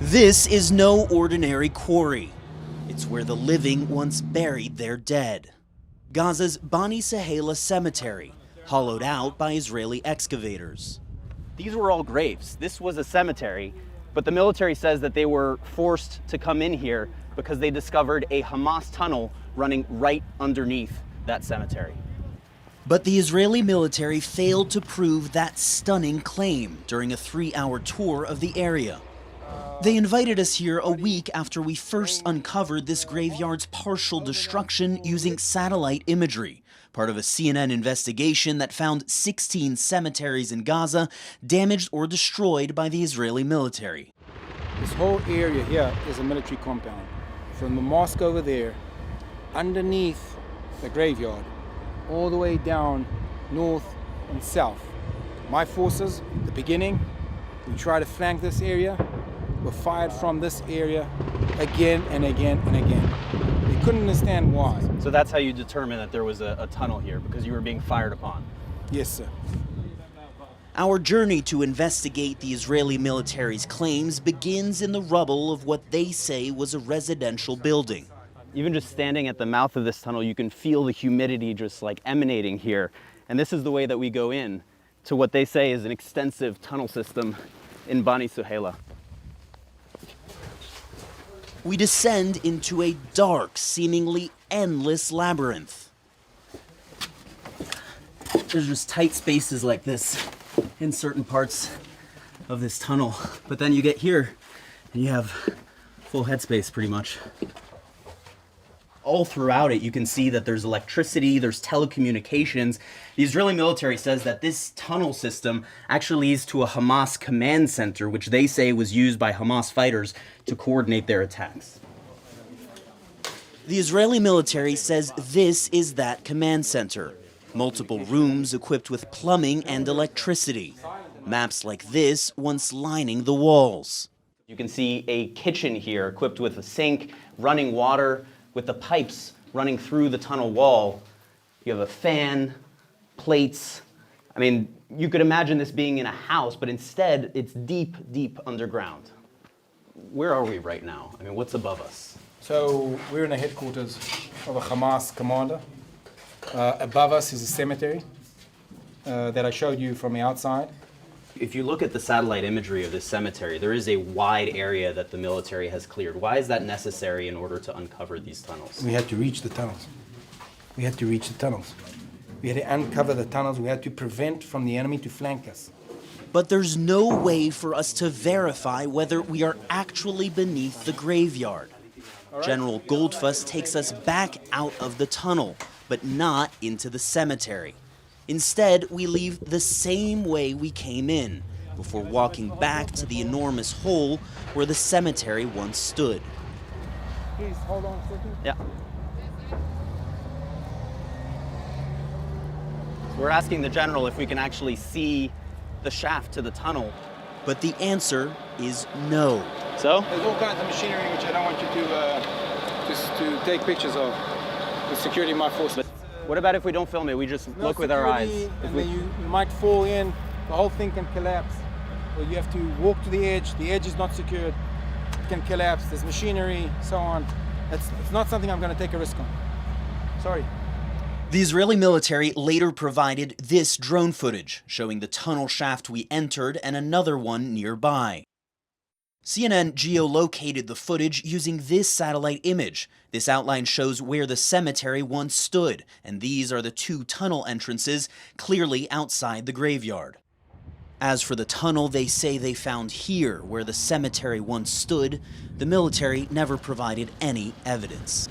This is no ordinary quarry. It's where the living once buried their dead. Gaza's Bani Sahela cemetery, hollowed out by Israeli excavators. These were all graves. This was a cemetery, but the military says that they were forced to come in here because they discovered a Hamas tunnel running right underneath that cemetery. But the Israeli military failed to prove that stunning claim during a 3-hour tour of the area. They invited us here a week after we first uncovered this graveyard's partial destruction using satellite imagery, part of a CNN investigation that found 16 cemeteries in Gaza damaged or destroyed by the Israeli military. This whole area here is a military compound. From the mosque over there, underneath the graveyard, all the way down north and south. My forces, at the beginning, we tried to flank this area, were fired from this area again and again and again. They couldn't understand why. So that's how you determined that there was a tunnel here, because you were being fired upon? Yes, sir. Our journey to investigate the Israeli military's claims begins in the rubble of what they say was a residential building. Even just standing at the mouth of this tunnel, you can feel the humidity just like emanating here. And this is the way that we go in to what they say is an extensive tunnel system in Bani Sahela. We descend into a dark, seemingly endless labyrinth. There's just tight spaces like this in certain parts of this tunnel. But then you get here and you have full headspace pretty much. All throughout it, you can see that there's electricity, there's telecommunications. The Israeli military says that this tunnel system actually leads to a Hamas command center, which they say was used by Hamas fighters to coordinate their attacks. The Israeli military says this is that command center. Multiple rooms equipped with plumbing and electricity. Maps like this once lining the walls. You can see a kitchen here equipped with a sink, running water, with the pipes running through the tunnel wall. You have a fan, plates. I mean, you could imagine this being in a house, but instead it's deep, deep underground. Where are we right now? I mean, what's above us? So we're in the headquarters of a Hamas commander. Above us is a cemetery that I showed you from the outside. If you look at the satellite imagery of this cemetery, there is a wide area that the military has cleared. Why is that necessary in order to uncover these tunnels? We had to reach the tunnels. We had to reach the tunnels. We had to uncover the tunnels. We had to prevent from the enemy to flank us. But there's no way for us to verify whether we are actually beneath the graveyard. General Goldfuss takes us back out of the tunnel, but not into the cemetery. Instead, we leave the same way we came in, before walking back to the enormous hole where the cemetery once stood. Please, hold on a second. Yeah. So we're asking the general if we can actually see the shaft to the tunnel. But the answer is no. So? There's all kinds of machinery which I don't want you to take pictures of. The security of my force. But what about if we don't film it? We just look with our eyes. And then you might fall in, the whole thing can collapse. Or you have to walk to the edge is not secured, it can collapse, there's machinery, so on. It's not something I'm going to take a risk on. Sorry. The Israeli military later provided this drone footage, showing the tunnel shaft we entered and another one nearby. CNN geolocated the footage using this satellite image. This outline shows where the cemetery once stood, and these are the two tunnel entrances clearly outside the graveyard. As for the tunnel they say they found here, where the cemetery once stood, the military never provided any evidence.